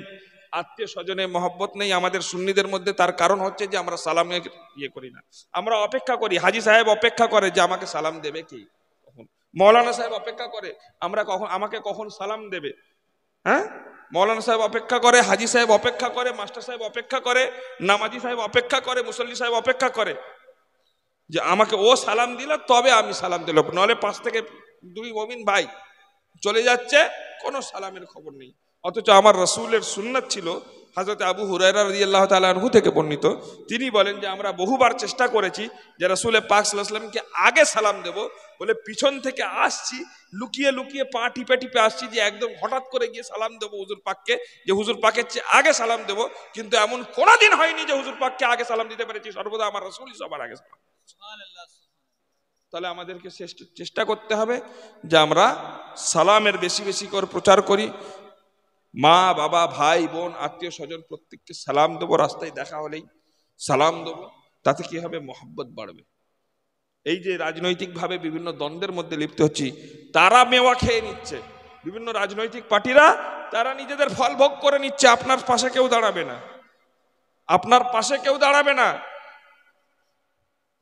আত্মীয় স্বজনে মহব্বত নেই আমাদের সুন্নিদের মধ্যে, তার কারণ হচ্ছে যে আমরা সালামে করি না, আমরা অপেক্ষা করি, হাজি সাহেব অপেক্ষা করে যে আমাকে সালাম দেবে কি, কখন মৌলানা সাহেব অপেক্ষা করে আমাকে কখন সালাম দেবে। হ্যাঁ, মৌলানা সাহেব অপেক্ষা করে, হাজি সাহেব অপেক্ষা করে, মাস্টার সাহেব অপেক্ষা করে, নামাজি সাহেব অপেক্ষা করে, মুসল্লি সাহেব অপেক্ষা করে যে আমাকে ও সালাম দিল তবে আমি সালাম দিল, নাহলে পাশ থেকে 2 মুমিন ভাই চলে যাচ্ছে, কোনো সালামের খবর নেই। অথচ আমার রাসূলের সুন্নাত ছিল, হযরত আবু হুরায়রা রাদিয়াল্লাহু তাআলা আনহু থেকে বর্ণিত, তিনি বলেন যে আমরা বহুবার চেষ্টা করেছি যে রাসূল পাক সাল্লাল্লাহু আলাইহি ওয়াসাল্লামকে আগে সালাম দেব, বলে পিছন থেকে আসছি, লুকিয়ে লুকিয়ে পা টিপে টিপে আসছি, যে একদম হঠাৎ করে গিয়ে সালাম দেবো হুজুর পাককে, যে হুজুর পাকের চেয়ে আগে সালাম দেবো, কিন্তু এমন কোনোদিন হয়নি যে হুজুর পাককে আগে সালাম দিতে পেরেছি, সর্বদা আমার রাসূলই সবার আগে সালাম। তাহলে আমাদেরকে চেষ্টা করতে হবে যে আমরা সালামের বেশি বেশি করে প্রচার করি, মা বাবা ভাই বোন আত্মীয় স্বজন প্রত্যেককে সালাম দেবো, রাস্তায় দেখা হলেই সালাম দেবো, তাতে কি হবে, মহব্বত বাড়বে। এই যে রাজনৈতিক ভাবে বিভিন্ন দ্বন্দ্বের মধ্যে লিপ্ত হচ্ছি, তারা মেওয়া খেয়ে নিচ্ছে, বিভিন্ন রাজনৈতিক পার্টিরা তারা নিজেদের ফল ভোগ করে নিচ্ছে, আপনার পাশে কেউ দাঁড়াবে না, আপনার পাশে কেউ দাঁড়াবে না।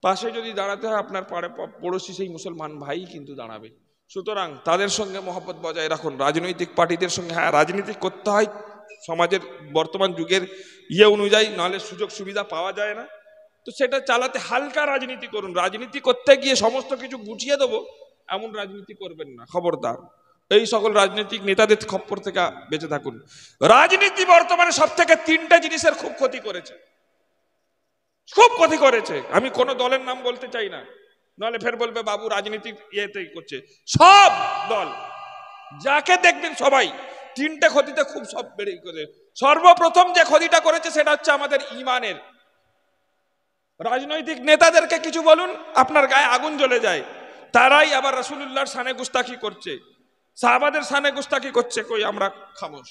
পাশে যদি দাঁড়াতে হয় আপনার পড়োশি সেই মুসলমান ভাই কিন্তু দাঁড়াবে। সুতরাং তাদের সঙ্গে মহব্বত বজায় রাখুন। রাজনৈতিক পার্টিদের সঙ্গে হ্যাঁ রাজনীতি করতে হয় সমাজের বর্তমান যুগের অনুযায়ী, নাহলে সুযোগ সুবিধা পাওয়া যায় না, তো সেটা চালাতে হালকা রাজনীতি করুন। রাজনীতি করতে গিয়ে সমস্ত কিছু গুছিয়ে দেবো এমন রাজনীতি করবেন না, খবরদার। এই সকল রাজনৈতিক নেতাদের খপ্পর থেকে বেঁচে থাকুন। রাজনীতি বর্তমানে সব থেকে 3টে জিনিসের খুব ক্ষতি করেছে, খুব ক্ষতি করেছে। আমি কোন দলের নাম বলতে চাই না, নাহলে ফের বলবে বাবু রাজনীতি ইয়েতে করছে। সব দল যাকে দেখবেন সবাই 3টে ক্ষতিতে খুব সব বেড়ে করে। সর্বপ্রথম যে ক্ষতিটা করেছে সেটা হচ্ছে আমাদের ইমানের। রাজনৈতিক নেতাদেরকে কিছু বলুন, আপনার গায়ে আগুন জ্বলে যায়। তারাই আবার রাসূলুল্লাহর শানে গুস্তাখি করছে, সাহাবাদের শানে গুস্তাখি করছে, কই আমরা খামোশ।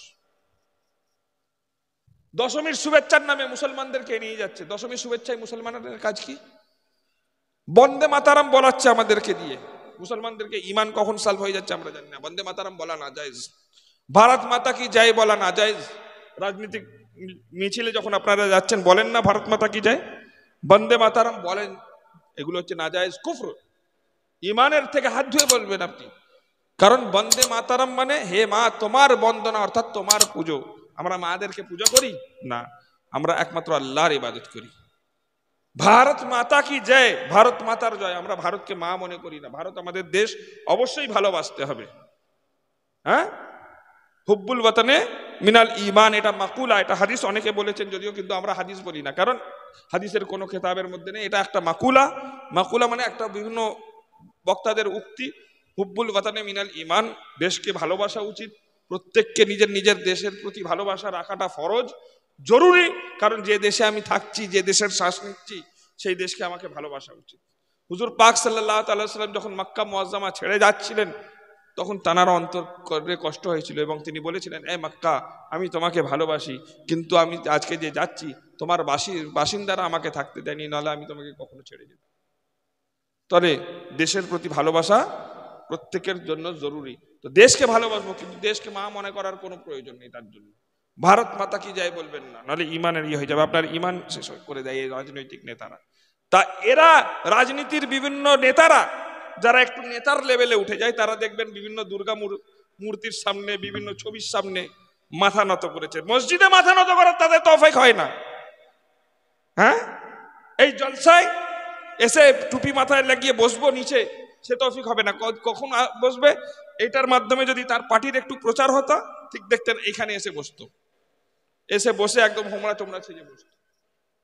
দশমীর শুভেচ্ছার নামে মুসলমানদেরকে নিয়ে যাচ্ছে। দশমীর শুভেচ্ছায় মুসলমানদের কাজ কি? বন্দে মাতারাম বলাচ্ছে আমাদেরকে দিয়ে। মুসলমানদেরকে ইমান কখন সালভ হয়ে যাচ্ছে আমরা জানি না। বন্দে মাতারাম বলা না জায়েজ, ভারত মাতা কি জয় বলা না জায়েজ। রাজনীতিক মিছিলে যখন আপনারা যাচ্ছেন বলেন না ভারত মাতা কি জয়, বন্দে মাতারাম বলেন, এগুলো হচ্ছে নাজায়েজ কুফর। ইমানের থেকে হাত ধুয়ে বলবেন আপনি, কারণ বন্দে মাতারাম মানে হে মা তোমার বন্দনা, অর্থাৎ তোমার পুজো। আমরা মাদেরকে পূজা করি না, আমরা একমাত্র আল্লাহর ইবাদত করি। ভারত মাতা কি জয়, ভারত মাতার জয়, আমরা ভারতকে মা মনে করি না। ভারত আমাদের দেশ, অবশ্যই ভালোবাসতে হবে। হ্যাঁ, হুব্বুল ওয়াতানে মিনাল ঈমান, এটা মাকুলা, এটা হাদিস অনেকে বলেছেন যদিও, কিন্তু আমরা হাদিস বলি না, কারণ হাদিসের কোনো কিতাবের মধ্যে নেই। এটা একটা মাকুলা। মাকুলা মানে একটা বিভিন্ন বক্তাদের উক্তি। হুব্বুল ওয়াতানে মিনাল ঈমান, দেশকে ভালোবাসা উচিত। প্রত্যেককে নিজের নিজের দেশের প্রতি ভালোবাসা রাখাটা ফরজ, জরুরি। কারণ যে দেশে আমি থাকছি, যে দেশের শ্বাস নিচ্ছি, সেই দেশকে আমাকে ভালোবাসা উচিত। হুজুর পাক সাল্লাল্লাহু তাআলা সাল্লাম যখন মক্কা মুআজ্জামা ছেড়ে যাচ্ছিলেন, তখন তানার অন্তর করে কষ্ট হয়েছিল এবং তিনি বলেছিলেন, এ মক্কা, আমি তোমাকে ভালোবাসি, কিন্তু আমি আজকে যে যাচ্ছি তোমার বাসিন্দারা আমাকে থাকতে দেয়নি, নাহলে আমি তোমাকে কখনো ছেড়ে যেতাম। তবে দেশের প্রতি ভালোবাসা প্রত্যেকের জন্য জরুরি। তো দেশকে ভালোবাসবো, কিন্তু দেশকে মা মনে করার কোনো প্রয়োজন নেই। তার জন্য ভারত মাতা কি যায় বলবেন না, নাহলে ইমানের হয়ে যাবে, আপনার ইমান শেষ করে দেয় এই রাজনৈতিক নেতারা। তা এরা রাজনীতির বিভিন্ন নেতারা যারা একটু নেতার লেভেলে উঠে যায়, তারা দেখবেন বিভিন্ন দুর্গা মূর্তির সামনে, বিভিন্ন ছবির সামনে মাথা নত করেছে। মসজিদে মাথা নত করার তাদের তৌফিক হয় না। হ্যাঁ, এই জলসায় এসে টুপি মাথায় লাগিয়ে বসবো নিচে, সে তৌফিক হবে না। কখন বসবে? এটার মাধ্যমে যদি তার পার্টির একটু প্রচার হতো, ঠিক দেখতেন এখানে এসে বসতো, এসে বসে একদম হোমরা টোমরা সেজে বসতো।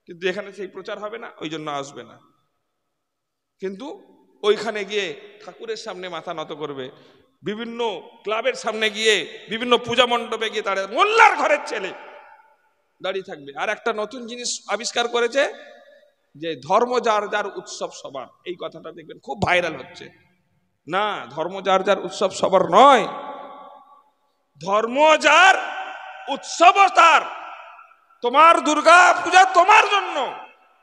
কিন্তু এখানে সেই প্রচার হবে না, ওই জন্য আসবে না। কিন্তু ওইখানে গিয়ে ঠাকুরের সামনে মাথা নত করবে, বিভিন্ন ক্লাবের সামনে গিয়ে, বিভিন্ন পূজা মণ্ডপে গিয়ে দাঁড়িয়ে, মোল্লার ঘরের ছেলে দাঁড়িয়ে থাকবে। আর একটা নতুন জিনিস আবিষ্কার করেছে, যে ধর্ম যার যার উৎসব সবার, এই কথাটা দেখবেন খুব ভাইরাল হচ্ছে। না, ধর্ম যার যার উৎসব সবার নয়, ধর্ম যার উৎসব তার। তোমার দুর্গা পূজা তোমার জন্য,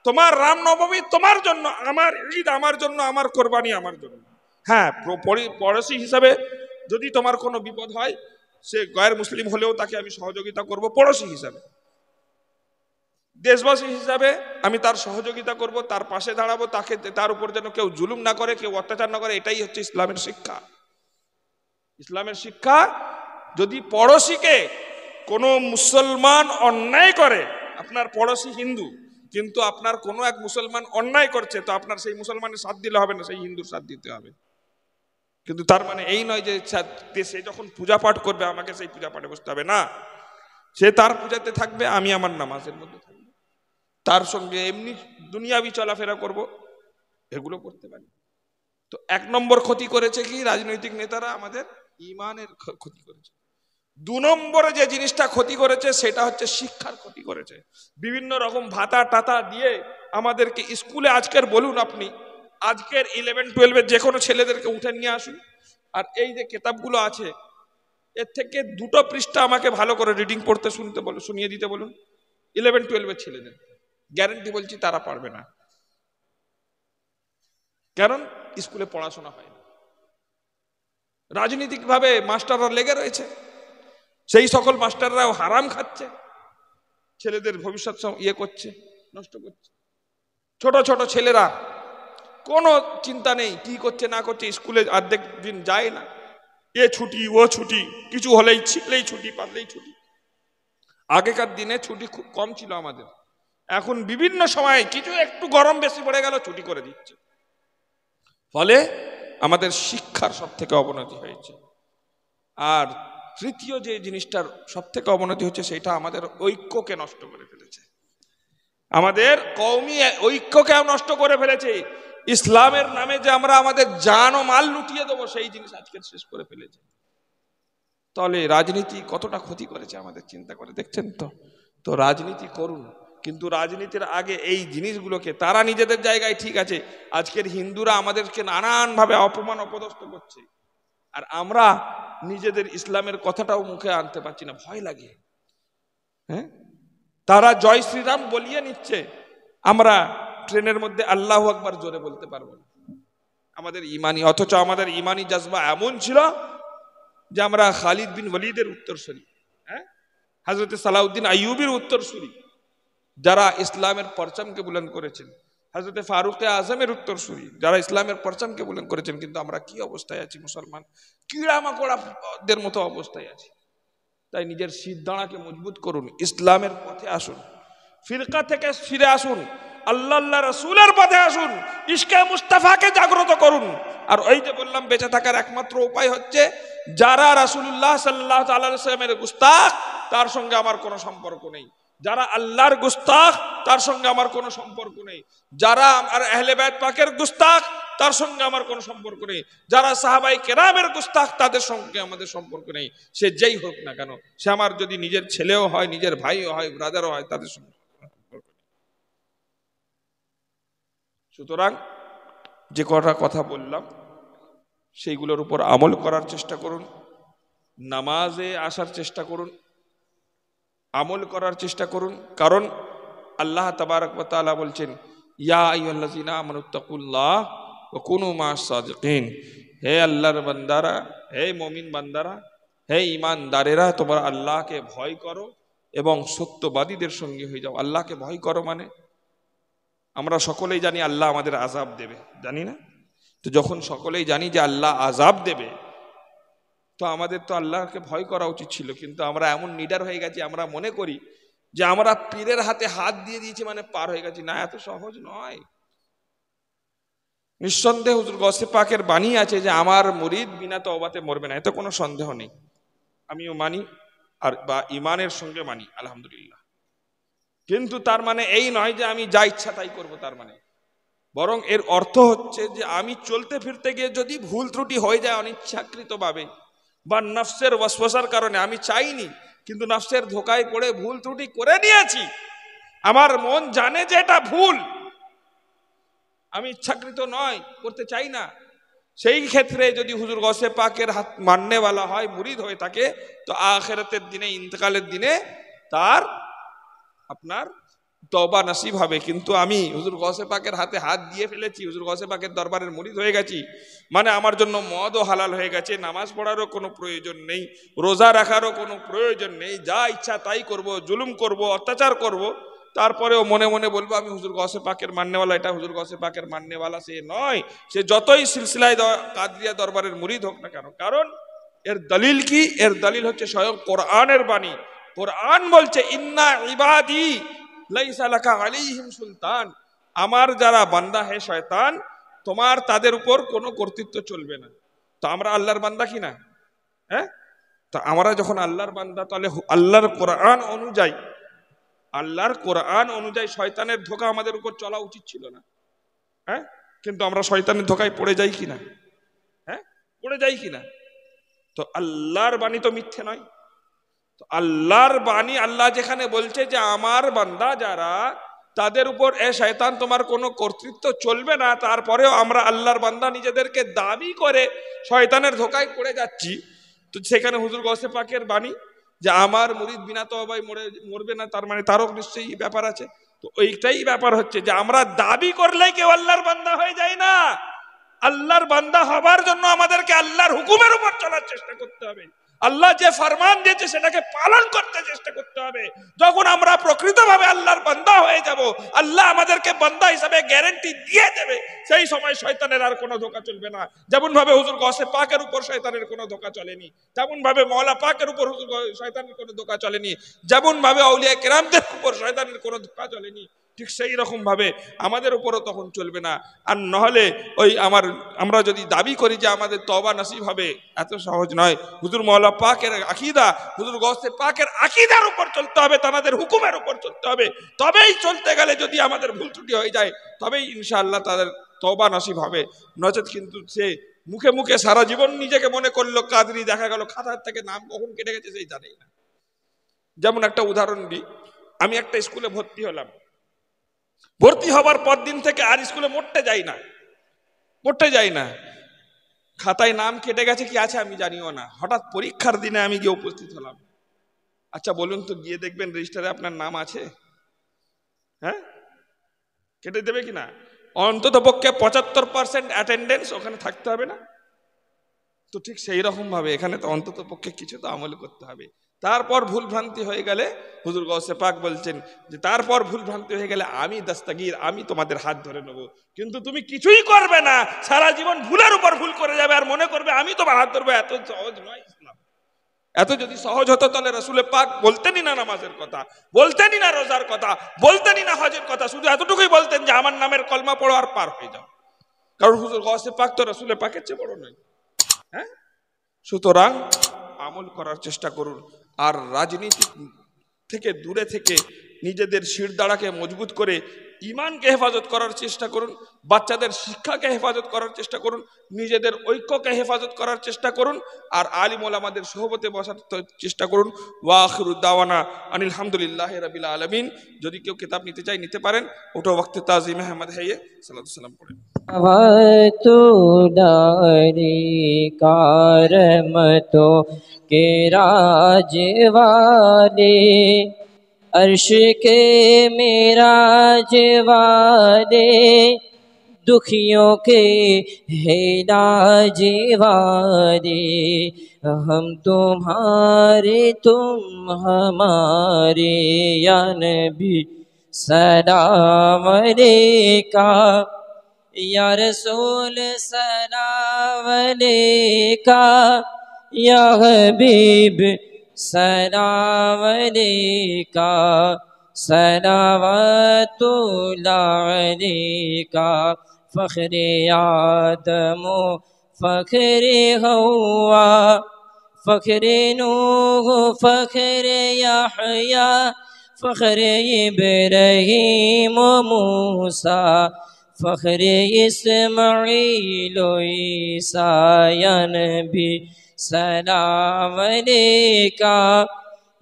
তোমার রামনবমী তোমার জন্য, আমার ঈদ আমার জন্য, আমার কোরবানি আমার জন্য। হ্যাঁ, পড়োশি হিসাবে যদি তোমার কোনো বিপদ হয়, সে গैर মুসলিম হলেও তাকে আমি সহযোগিতা করব পড়োশি হিসাবে। দেশবাসী হিসাবে আমি তার সহযোগিতা করব, তার পাশে দাঁড়াবো, তাকে, তার উপর যেন কেউ জুলুম না করে, কেউ অত্যাচার না করে। এটাই হচ্ছে ইসলামের শিক্ষা। ইসলামের শিক্ষা, যদি পড়োশিকে কোনো মুসলমান অন্যায় করে, আপনার পড়োশি হিন্দু, কিন্তু আপনার কোনো এক মুসলমান অন্যায় করছে, তো আপনার সেই মুসলমানের সাথ দিলে হবে না, সেই হিন্দুর সাথ দিতে হবে। কিন্তু তার মানে এই নয় যে সে যখন পূজা পাঠ করবে আমাকে সেই পূজা পাঠে বসতে হবে না। সে তার পূজাতে থাকবে, আমি আমার নামাজের মধ্যে থাকবো, তার সঙ্গে এমনি দুনিয়াবি চলাফেরা করব, এগুলো করতে পারি। তো এক নম্বর ক্ষতি করেছে কি রাজনৈতিক নেতারা? আমাদের ইমানের ক্ষতি করেছে। দু নম্বরে যে জিনিসটা ক্ষতি করেছে সেটা হচ্ছে শিক্ষার ক্ষতি করেছে। বিভিন্ন রকম ভাতা টাতা দিয়ে আমাদেরকে স্কুলে, আজকের বলুন আপনি, আজকের 11-12 যে কোনো ছেলেদেরকে উঠে নিয়ে আসুন, আর এই যে কিতাবগুলো আছে, এর থেকে 2টো পৃষ্ঠা আমাকে ভালো করে রিডিং পড়তে শুনিয়ে দিতে বলুন 11-12 ছেলেদের। গ্যারান্টি বলছি তারা পারবে না, কারণ স্কুলে পড়াশোনা হয় না। রাজনৈতিক ভাবে মাস্টাররা লেগে রয়েছে, সেই সকল মাস্টাররাও হারাম খাচ্ছে, ছেলেদের ভবিষ্যৎ করছে, নষ্ট করছে। ছোট ছোট ছেলেরা কোনো চিন্তা নেই কি করছে না করছে, স্কুলে অর্ধেক দিন যায় না, এ ছুটি ও ছুটি, কিছু হলেই ছিটলেই ছুটি, পারলেই ছুটি। আগেকার দিনে ছুটি খুব কম ছিল আমাদের, এখন বিভিন্ন সময় কিছু একটু গরম বেশি পড়ে গেল ছুটি করে দিচ্ছে। ফলে আমাদের শিক্ষার সব থেকে অবনতি হয়েছে। আর তৃতীয় যে জিনিসটার সব থেকে অবনতি হচ্ছে, সেটা আমাদের ঐক্যকে নষ্ট করে ফেলেছে, আমাদের কওমি ঐক্যকে নষ্ট করে ফেলেছে। ইসলামের নামে যে আমরা আমাদের জান ও মাল লুটিয়ে দেবো, সেই জিনিস আজকে শেষ করে ফেলেছে। তাহলে রাজনীতি কতটা ক্ষতি করেছে আমাদের চিন্তা করে দেখছেন তো। তো রাজনীতি করুন, কিন্তু রাজনীতির আগে এই জিনিসগুলোকে তারা নিজেদের জায়গায় ঠিক আছে, আজকের হিন্দুরা আমাদেরকে নানানভাবে অপমান অপদস্থ করছে, আর আমরা নিজেদের ইসলামের কথাটাও মুখে আনতে পারছি না, ভয় লাগে। হ্যাঁ, তারা জয় শ্রীরাম বলিয়ে নিচ্ছে, আমরা ট্রেনের মধ্যে আল্লাহু আকবার জোরে বলতে পারবো না। আমাদের ইমানি, অথচ আমাদের ইমানি জজবা এমন ছিল যে আমরা খালিদ বিন ওয়ালিদের উত্তরসূরি, হ্যাঁ, হযরত সালাউদ্দিন আইয়ুবীর উত্তরসূরি, যারা ইসলামের পরচমকে বুলন্দ করেছেন, হযরত ফারুক আজমের উত্তরসূরি, যারা ইসলামের পরচমকে বুলন্দ করেছেন। কিন্তু আমরা কি অবস্থায় আছি মুসলমান, কিড়া মাকড়াদের মতো অবস্থায় আছি। তাই নিজের সিদ্ধাঁড়াকে মজবুত করুন, ইসলামের পথে আসুন, ফিরকা থেকে ফিরে আসুন, আল্লাহ রাসূলের পথে আসুন, ইশকে মুস্তাফাকে জাগ্রত করুন। আর ওই যে বললাম, বেঁচে থাকার একমাত্র উপায় হচ্ছে যারা রাসূলুল্লাহ সাল্লাল্লাহু আলাইহি ওয়াসাল্লামের গুস্তাখ, তার সঙ্গে আমার কোনো সম্পর্ক নেই। যারা আল্লাহর গুস্তাখ, তার সঙ্গে আমার কোনো সম্পর্ক নেই। যারা আর আহলে বাইত পাকের গুস্তাখ, তার সঙ্গে আমার কোনো সম্পর্ক নেই। যারা সাহাবাই কেরামের গুস্তাখ, তাদের সঙ্গে আমাদের সম্পর্ক নেই। সে যেই হোক না কেন, সে আমার যদি নিজের ছেলেও হয়, নিজের ভাইও হয়, ব্রাদারও হয়, তাদের সঙ্গে সম্পর্ক নেই। সুতরাং যে কটা কথা বললাম সেইগুলোর উপর আমল করার চেষ্টা করুন, নামাজে আসার চেষ্টা করুন, আমল করার চেষ্টা করুন। কারণ আল্লাহ তাবারক ওয়া তাআলা বলছেন, ইয়া আইয়ুহাল্লাযীনা আমানুত্তাকুল্লাহ ওয়া কুনু মা'আস সাদিকিন। হে আল্লাহর বান্দারা, হে মুমিন বান্দারা, হে ঈমানদারেরা, তোমরা আল্লাহকে ভয় করো এবং সত্যবাদীদের সঙ্গে হয়ে যাও। আল্লাহকে ভয় করো মানে আমরা সকলেই জানি আল্লাহ আমাদের আযাব দেবে, জানি না? তো যখন সকলেই জানি যে আল্লাহ আযাব দেবে, তো আমাদের তো আল্লাহকে ভয় করা উচিত ছিল। কিন্তু আমরা এমন নিডার হয়ে গেছি, আমরা মনে করি যে আমরা পীরের হাতে হাত দিয়ে দিয়েছি মানে পার হয়ে গেছি। না, এত সহজ নয়। নিঃসন্দেহে হুজুর গৌসে পাকের বাণী আছে যে আমার মুরিদ বিনা তওবাতে মরবে না, এতে কোনো সন্দেহ নেই। আমিও মানি, আর বা ইমানের সঙ্গে মানি, আলহামদুলিল্লাহ। কিন্তু তার মানে এই নয় যে আমি যা ইচ্ছা তাই করব, তার মানে বরং এর অর্থ হচ্ছে যে আমি চলতে ফিরতে গিয়ে যদি ভুল ত্রুটি হয়ে যায় অনিচ্ছাকৃতভাবে বা নফসের ওয়াসওয়াসার কারণে, আমি চাইনি কিন্তু নফসের ধোকায় পড়ে ভুল ত্রুটি করে নিয়েছি, আমার মন জানে যে এটা ভুল, আমি ইচ্ছাকৃত নয়, করতে চাই না, সেই ক্ষেত্রে যদি হুজুর গৌসে পাকের হাত মাননেওয়ালা হয়, মুরিদ হয়ে থাকে, তো আখিরাতের দিনে, ইন্তকালের দিনে তার আপনার তওবা নসিব হবে। কিন্তু আমি হুজুর গৌসে পাকের হাতে হাত দিয়ে ফেলেছি, হুজুর গৌসে পাকের দরবারের মুরিদ হয়ে গেছি, মানে আমার জন্য মদও হালাল হয়ে গেছে, নামাজ পড়ারও কোনো প্রয়োজন নেই, রোজা রাখারও কোনো প্রয়োজন নেই, যা ইচ্ছা তাই করব, জুলুম করব, অত্যাচার করব, তারপরেও মনে মনে বলবো আমি হুজুর গৌসে পাকের মাননেওয়ালা। এটা হুজুর গৌসে পাকের মাননেওয়ালা সে নয়, সে যতই সিলসিলায় কাদরিয়া দরবারের মুরিদ হোক না কেন। কারণ এর দলিল কি? এর দলিল হচ্ছে স্বয়ং কোরআনের বাণী। কোরআন বলছে, ইন্না ইবাদি লাইসা লাকা আলাইহিম সুলতান, আমার যারা বান্দা হে শয়তান, তোমার তাদের উপর কোনো কর্তৃত্ব চলবে না। তো আমরা আল্লাহর বান্দা কি না? হ্যাঁ, তো আমরা যখন আল্লাহর বান্দা, তাহলে আল্লাহর কোরআন অনুযায়ী শয়তানের ধোঁকা আমাদের উপর চলা উচিত ছিল না? হ্যাঁ, কিন্তু আমরা শয়তানের ধোঁকায় পড়ে যাই কিনা? হ্যাঁ, পড়ে যাই কিনা? তো আল্লাহর বাণী তো মিথ্যে নয়। তো আল্লাহর বাণী, আল্লাহ যেখানে বলছে যে আমার বান্দা যারা, তাদের উপর এ শয়তান তোমার কোনো কর্তৃত্ব চলবে না, তারপরেও আমরা আল্লাহর বান্দা নিজেদেরকে দাবি করে শয়তানের ধোঁকায় পড়ে যাচ্ছি। তো সেখানে হুজুর গৌসে পাকের বাণী যে আমার মুরিদ বিনা তওবায় মরবে না, তার মানে তারও নিশ্চয়ই ব্যাপার আছে। তো ওইটাই ব্যাপার হচ্ছে যে আমরা দাবি করলে কেউ আল্লাহর বান্দা হয়ে যায় না। আল্লাহর বান্দা হবার জন্য আমাদেরকে আল্লাহর হুকুমের উপর চলার চেষ্টা করতে হবে, আল্লাহ যে ফরমান দিয়েছে সেটাকে পালন করতে চেষ্টা করতে হবে। যখন আমরা প্রকৃতভাবে আল্লাহর বান্দা হয়ে যাব, আল্লাহ আমাদেরকে বান্দা হিসাবে গ্যারান্টি দিয়ে দেবে, সেই সময় শয়তানের আর কোনো ধোঁকা চলবে না। যেমন ভাবে হুজুর গৌসে পাকের উপর শয়তানের কোনো ধোঁকা চলেনি, যেমন ভাবে মওলা পাকের উপর শয়তানের কোনো ধোঁকা চলেনি, যেমন ভাবে আউলিয়া কেরামদের উপর শয়তানের কোনো ধোঁকা চলেনি, ঠিক সেই রকম ভাবে আমাদের উপরও তখন চলবে না। আর নহলে ওই আমরা যদি দাবি করি যে আমাদের তওবা নসিব হবে, এত সহজ নয়। হুজুর মওলা পাকের আকীদা, হুজুর গৌসে পাকের আকীদার উপর চলতে হবে, তাদের হুকুমের উপর চলতে হবে। তবেই চলতে গেলে যদি আমাদের ভুল ত্রুটি হয়ে যায়, তবেই ইনশাআল্লাহ তাদের তওবা নসিব হবে। নচেত কিন্তু সে মুখে মুখে সারা জীবন নিজেকে মনে করলো কাদরি, দেখা গেল খাতার থেকে নাম কখন কেটে গেছে সেই জানেই না। যেমন একটা উদাহরণ দিই, আমি একটা স্কুলে ভর্তি হলাম, ভর্তি হবার পর দিন থেকে আর স্কুলে মোটে যাই না। খাতায় নাম কেটে গেছে কি আছে আমি জানিও না। হঠাৎ পরীক্ষার দিনে আমি গিয়ে উপস্থিত হলাম। আচ্ছা বলুন তো, গিয়ে দেখবেন রেজিস্টারে আপনার নাম আছে? হ্যাঁ, কেটে দেবে কিনা? অন্তত পক্ষে 75% অ্যাটেন্ডেন্স ওখানে থাকতে হবে না? তো ঠিক সেই রকম ভাবে এখানে তো অন্তত পক্ষে কিছু তো আমল করতে হবে। তারপর ভুল ভ্রান্তি হয়ে গেলে হুজুর গৌসে পাক বলছেন যে তারপর ভুল ভ্রান্তি হয়ে গেলে আমি দস্তগীর, আমি তোমাদের হাত ধরে নেবো। কিন্তু তুমি কিছুই করবে না, সারা জীবন ভুলের উপর ভুল করে যাবে আর মনে করবে আমি তোমার হাত ধরবো। এত সহজ নয় ইসলাম। এত যদি সহজ হতো তাহলে রাসূল পাক বলতেনই না নামাজের কথা, বলতেনই না রোজার কথা, বলতেনই না হজের কথা, শুধু এতটুকুই বলতেন যে আমার নামের কলমা পড়ো আর পার হয়ে যাও। কারণ হুজুর গৌসে পাক তো রাসূল পাকের চেয়ে বড় নয়। হ্যাঁ, সুতরাং আমল করার চেষ্টা করুন। আর রাজনীতি থেকে দূরে থেকে নিজেদের শিরদাঁড়াকে মজবুত করে ইমানকে হেফাজত করার চেষ্টা করুন, বাচ্চাদের শিক্ষাকে হেফাজত করার চেষ্টা করুন, নিজেদের ঐক্যকে হেফাজত করার চেষ্টা করুন, আর আলিম ওলামাদের সোহবতে বসার চেষ্টা করুন। ওয়া আখিরু দাওয়ানা আনিল হামদুলিল্লাহি রাব্বিল আলামিন। যদি কেউ কিতাব নিতে চায় নিতে পারেন। ওটো ওয়াক্তে তাজিম আহমদ হাইয়ে সালাতু সালাম পড়েন। तू डारी कारमतो के राज वाले, अर्श के मेराज वाले, दुखियों के इलाज वाले, हम तुम्हारे तुम हमारे, या नबी सलाम अलैका, या रसूल सलाम अलैका, या हबीब सलाम अलैका, सलावतुल्लाह अलैका, फ़ख्रे आदम फ़ख्रे हव्वा, फ़ख्रे नूह फ़ख्रे यहया, फ़ख्रे इब्राहीम मूसा, फ़ख्रे इस्माईल ईसा, या नबी सलाम अलैका,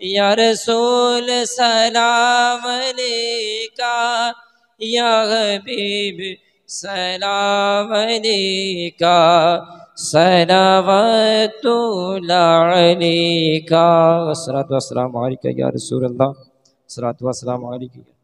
या रसूल सलाम अलैका, या हबीब सलाम अलैका, सलावतुल्लाह अलैका, अस्सलातु वस्सलामु अलैका या रसूलल्लाह, अस्सलातु वस्सलामु अलैका।